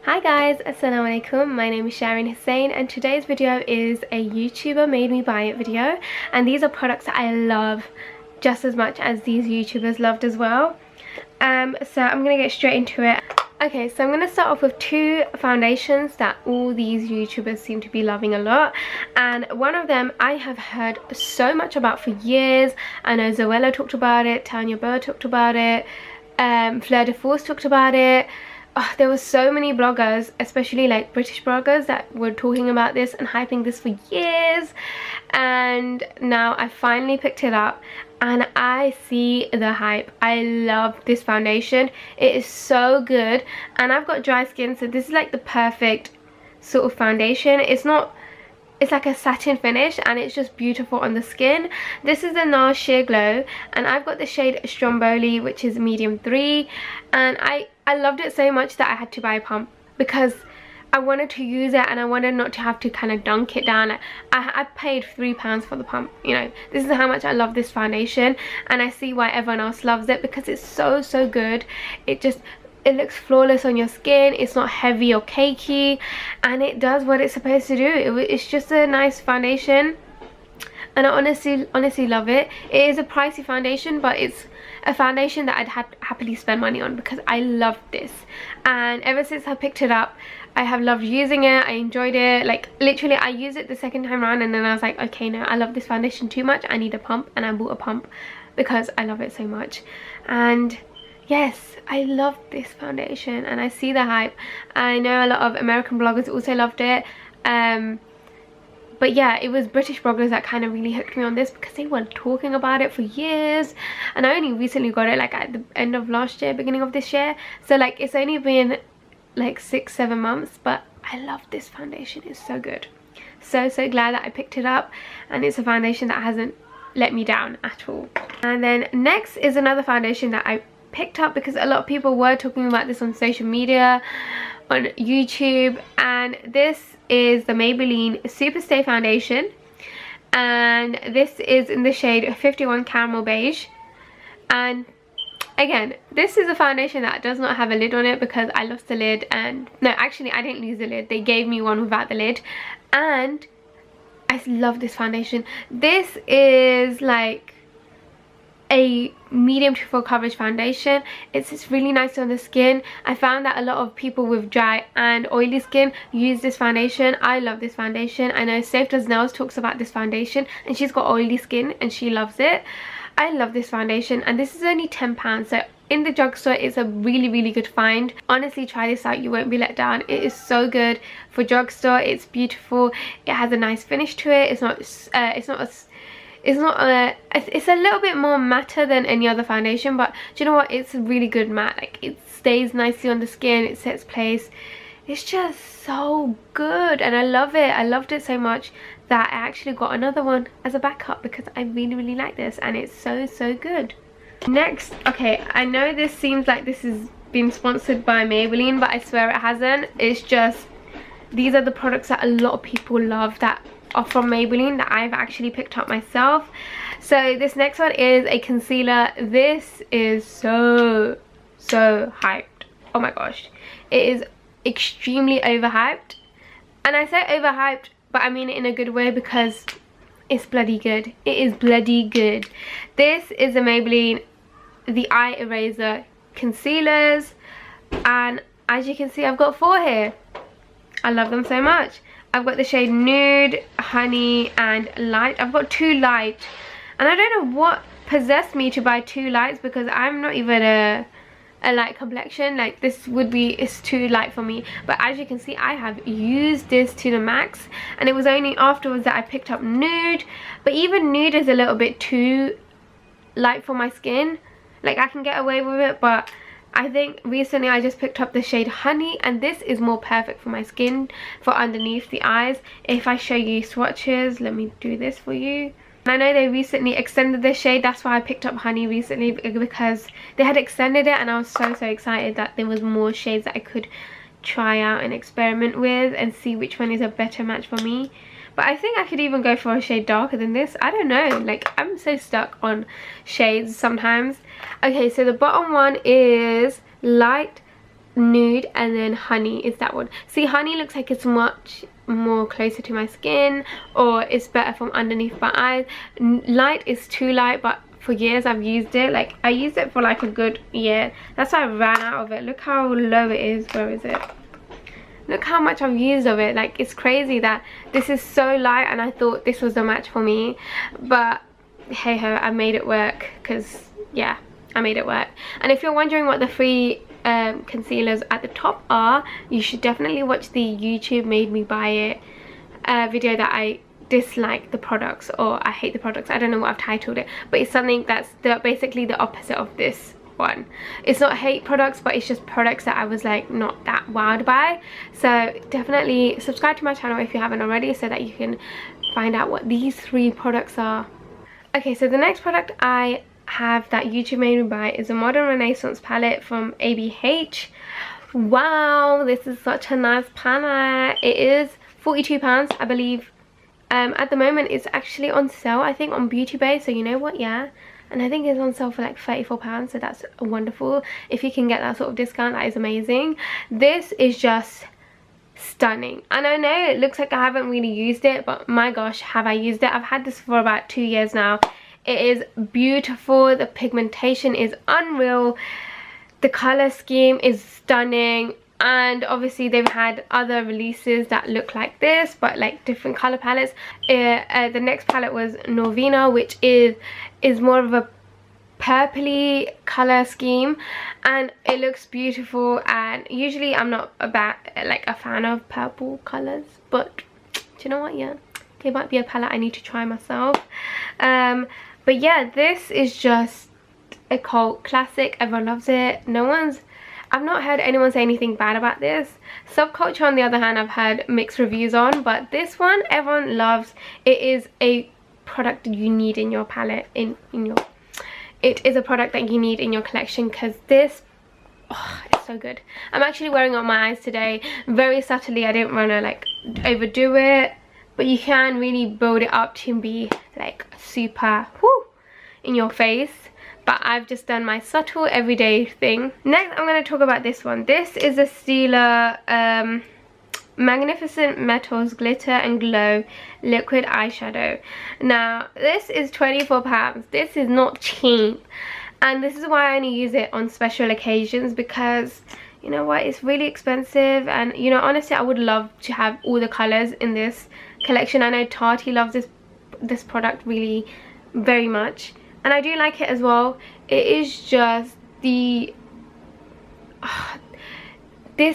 Hi guys, assalamu alaikum. My name is Sharon Hussein and today's video is a YouTuber made me buy it video, and these are products that I love just as much as these YouTubers loved as well. So I'm gonna get straight into it. Okay, so I'm gonna start off with two foundations that all these YouTubers seem to be loving a lot, and one of them I have heard so much about for years. I know Zoella talked about it, Tanya Burr talked about it, Fleur de Force talked about it. Oh, there were so many bloggers, especially like British bloggers, that were talking about this and hyping this for years, and now I finally picked it up and I see the hype. I love this foundation. It is so good, and I've got dry skin, so this is like the perfect sort of foundation. It's like a satin finish and it's just beautiful on the skin. This is the NARS Sheer Glow and I've got the shade Stromboli, which is medium 3, and I loved it so much that I had to buy a pump because I wanted to use it and I wanted not to have to kind of dunk it down. I paid £3 for the pump, you know. This is how much I love this foundation, and I see why everyone else loves it because it's so good. It looks flawless on your skin. It's not heavy or cakey, and it does what it's supposed to do. It's just a nice foundation, and I honestly love it. It is a pricey foundation, but it's a foundation that I'd happily spend money on because I love this, and ever since I picked it up I have loved using it. I enjoyed it. Like literally I used it the second time around and then I was like, okay, no, I love this foundation too much, I need a pump, and I bought a pump because I love it so much. And yes, I love this foundation and I see the hype. I know a lot of American bloggers also loved it, but yeah, it was British bloggers that kind of really hooked me on this because they were talking about it for years, and I only recently got it like at the end of last year, beginning of this year, so like it's only been like 6-7 months, but I love this foundation. It's so good. So glad that I picked it up, and it's a foundation that hasn't let me down at all. And then next is another foundation that I picked up because a lot of people were talking about this on social media, on YouTube, and this is the Maybelline Superstay foundation, and this is in the shade 51 Caramel Beige. And again, this is a foundation that does not have a lid on it because I lost the lid, and no, actually I didn't lose the lid, they gave me one without the lid, and I love this foundation. This is like a medium to full coverage foundation. It's really nice on the skin. I found that a lot of people with dry and oily skin use this foundation. I love this foundation. I know Safe Does Nails talks about this foundation and she's got oily skin and she loves it. I love this foundation, and this is only £10, so in the drugstore it's a really good find. Honestly, try this out, you won't be let down. It is so good for drugstore. It's beautiful, it has a nice finish to it. It's a little bit more matter than any other foundation, but do you know what, it's a really good matte. Like it stays nicely on the skin, it sets place. It's just so good and I love it. I loved it so much that I actually got another one as a backup because I really like this, and it's so good. Next, okay, I know this seems like this has been sponsored by Maybelline, but I swear it hasn't. It's just these are the products that a lot of people love that are from Maybelline that I've actually picked up myself. So this next one is a concealer. This is so hyped. Oh my gosh, it is extremely overhyped, and I say overhyped but I mean it in a good way because it's bloody good. It is bloody good. This is a Maybelline the Eye Eraser concealers, and as you can see I've got 4 here. I love them so much. I've got the shade Nude, Honey and Light. I've got 2 light, and I don't know what possessed me to buy 2 lights because I'm not even a light complexion. Like this it's too light for me, but as you can see I have used this to the max, and it was only afterwards that I picked up Nude, but even Nude is a little bit too light for my skin. Like I can get away with it, but I think recently I just picked up the shade Honey, and this is more perfect for my skin for underneath the eyes. If I show you swatches, let me do this for you. I know they recently extended this shade, that's why I picked up Honey recently, because they had extended it and I was so excited that there was more shades that I could try out and experiment with and see which one is a better match for me. But I think I could even go for a shade darker than this. I don't know, like I'm so stuck on shades sometimes. Okay, so the bottom one is Light nude, and then honey is that one. See, honey looks like it's much more closer to my skin, or it's better from underneath my eyes. Light is too light, but for years I've used it. Like, I used it for like a good year. That's why I ran out of it. Look how low it is. Where is it? Look how much I've used of it. Like, it's crazy that this is so light, and I thought this was the match for me, but hey ho, I made it work. Because yeah, I made it work. And if you're wondering what the free concealers at the top are, you should definitely watch the YouTube made me buy it video that I dislike the products, or I hate the products. I don't know what I've titled it, but it's something that's basically the opposite of this one. It's not hate products, but it's just products that I was like not that wowed by. So definitely subscribe to my channel if you haven't already, so that you can find out what these 3 products are. Okay, so the next product I have that YouTube made me buy is a Modern Renaissance palette from ABH. Wow, this is such a nice palette. It is £42, I believe. At the moment it's actually on sale, I think, on Beauty Bay, so you know what, yeah. And I think it's on sale for like £34, so that's wonderful. If you can get that sort of discount, that is amazing. This is just stunning, and I know it looks like I haven't really used it, but my gosh, have I used it. I've had this for about 2 years now. It is beautiful. The pigmentation is unreal. The color scheme is stunning. And obviously they've had other releases that look like this, but like different color palettes. The next palette was Norvina, which is more of a purpley color scheme, and it looks beautiful. And usually I'm not a fan of purple colors, but do you know what, yeah, it might be a palette I need to try myself. But yeah, this is just a cult classic. Everyone loves it. I've not heard anyone say anything bad about this. Subculture, on the other hand, I've heard mixed reviews on, but this one everyone loves. It is a product you need in your palette, it is a product that you need in your collection, because this, oh, it's so good. I'm actually wearing it on my eyes today, very subtly. I didn't want to like overdo it, but you can really build it up to be like super whoo in your face. But I've just done my subtle everyday thing. Next, I'm going to talk about this one. This is a Stila Magnificent Metals Glitter and Glow Liquid Eyeshadow. Now, this is £24. This is not cheap. And this is why I only use it on special occasions, because, you know what, it's really expensive. And, you know, honestly, I would love to have all the colours in this collection. I know Tati loves this product really very much. And I do like it as well. It is just this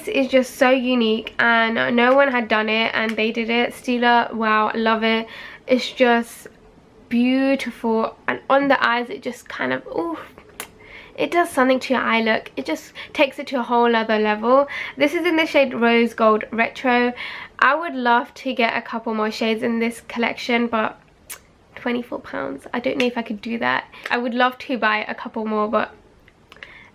is just so unique, and no one had done it, and they did it. Stila, wow, I love it. It's just beautiful, and on the eyes it just kind of, ooh, it does something to your eye look. It just takes it to a whole other level. This is in the shade Rose Gold Retro. I would love to get a couple more shades in this collection, but £24, I don't know if I could do that. I would love to buy a couple more, but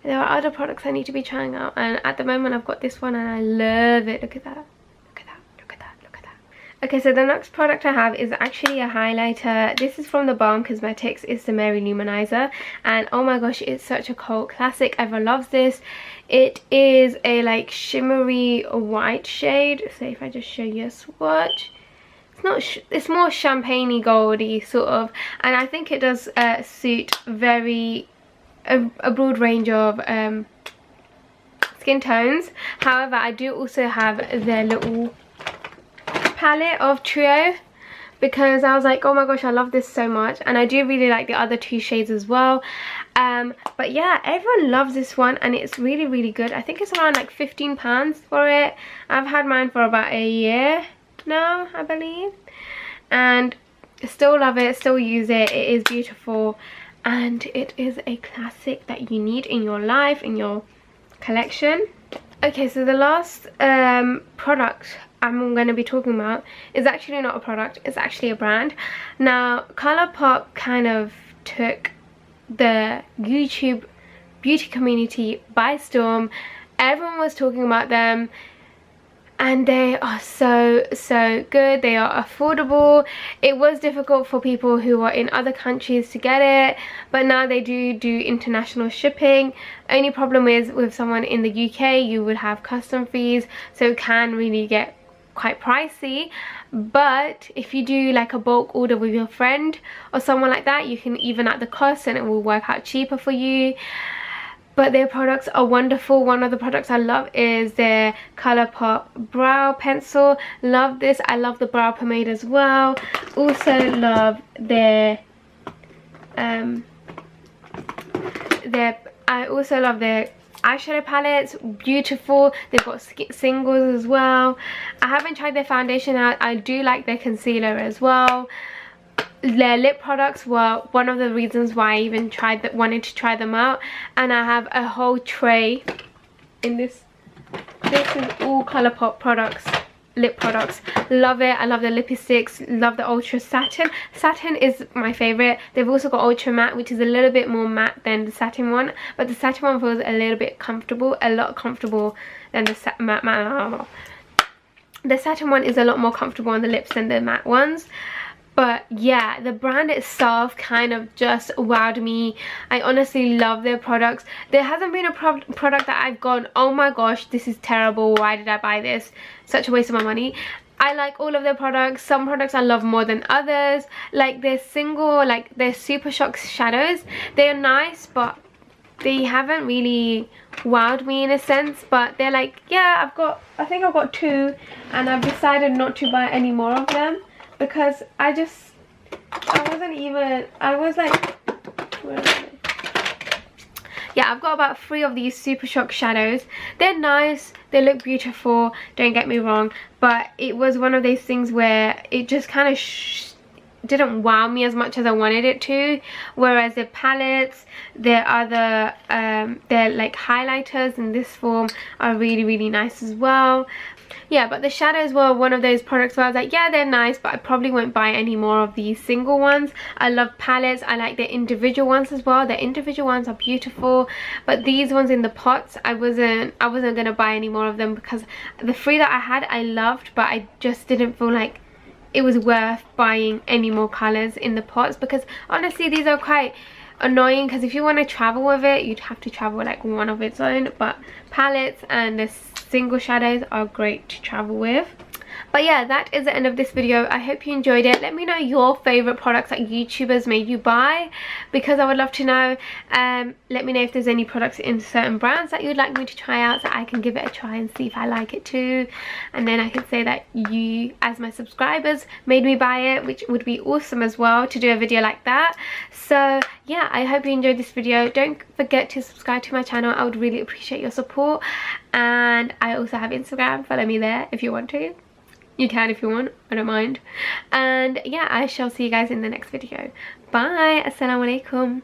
there are other products I need to be trying out, and at the moment I've got this one and I love it. Look at that, look at that, look at that, look at that. Okay, so the next product I have is actually a highlighter. This is from the Balm Cosmetics. It's the Mary Luminizer, and oh my gosh, it's such a cult classic. Everyone loves this. It is a like shimmery white shade. So if I just show you a swatch, it's more champagne-y goldy sort of, and I think it does suit a broad range of skin tones. However, I do also have their little palette of Trio, because I was like, oh my gosh, I love this so much, and I do really like the other 2 shades as well. But yeah, everyone loves this one, and it's really, really good. I think it's around like £15 for it. I've had mine for about a year now, I believe, and still love it, still use it. It is beautiful, and it is a classic that you need in your life, in your collection. Okay, so the last product I'm going to be talking about is actually not a product, it's actually a brand. Now, Colourpop kind of took the YouTube beauty community by storm. Everyone was talking about them, and they are so good. They are affordable. It was difficult for people who are in other countries to get it, but now they do international shipping. Only problem is with someone in the UK, you would have custom fees, so it can really get quite pricey. But if you do like a bulk order with your friend or someone like that, you can even out the cost and it will work out cheaper for you. But their products are wonderful. One of the products I love is their Colourpop brow pencil. Love this. I love the brow pomade as well. Also love their I also love their eyeshadow palettes. Beautiful. They've got singles as well. I haven't tried their foundation out. I do like their concealer as well. Their lip products were one of the reasons why I even wanted to try them out. And I have a whole tray in this. This is all Colourpop products, lip products. Love it. I love the lipsticks. Love the ultra satin. Satin is my favorite. They've also got ultra matte, which is a little bit more matte than the satin one, but the satin one feels a little bit comfortable, a lot comfortable than the matte. The satin one is a lot more comfortable on the lips than the matte ones. But yeah, the brand itself kind of just wowed me. I honestly love their products. There hasn't been a product that I've gone, oh my gosh, this is terrible, why did I buy this? Such a waste of my money. I like all of their products. Some products I love more than others. Like their their Super Shock shadows, they're nice, but they haven't really wowed me in a sense. But they're like, yeah, I think I've got 2, and I've decided not to buy any more of them. Because I was like, where are they? Yeah, I've got about 3 of these Super Shock shadows. They're nice, they look beautiful, don't get me wrong, but it was one of those things where it just kind of didn't wow me as much as I wanted it to. Whereas the palettes, their other their like highlighters in this form are really nice as well. Yeah, but the shadows were one of those products where I was like, yeah, they're nice, but I probably won't buy any more of these single ones. I love palettes. I like their individual ones as well. Their individual ones are beautiful, but these ones in the pots, I wasn't gonna buy any more of them because the 3 that I had I loved, but I just didn't feel like it was worth buying any more colors in the pots, because honestly these are quite annoying, because if you want to travel with it, you'd have to travel like one of its own. But palettes and the single shadows are great to travel with. But yeah, that is the end of this video. I hope you enjoyed it. Let me know your favorite products that YouTubers made you buy, because I would love to know. Let me know if there's any products in certain brands that you'd like me to try out, so I can give it a try and see if I like it too. And then I can say that you, as my subscribers, made me buy it, which would be awesome as well to do a video like that. So yeah, I hope you enjoyed this video. Don't forget to subscribe to my channel. I would really appreciate your support. And I also have Instagram. Follow me there if you want to. You can if you want, I don't mind. And yeah, I shall see you guys in the next video. Bye. Assalamu alaikum.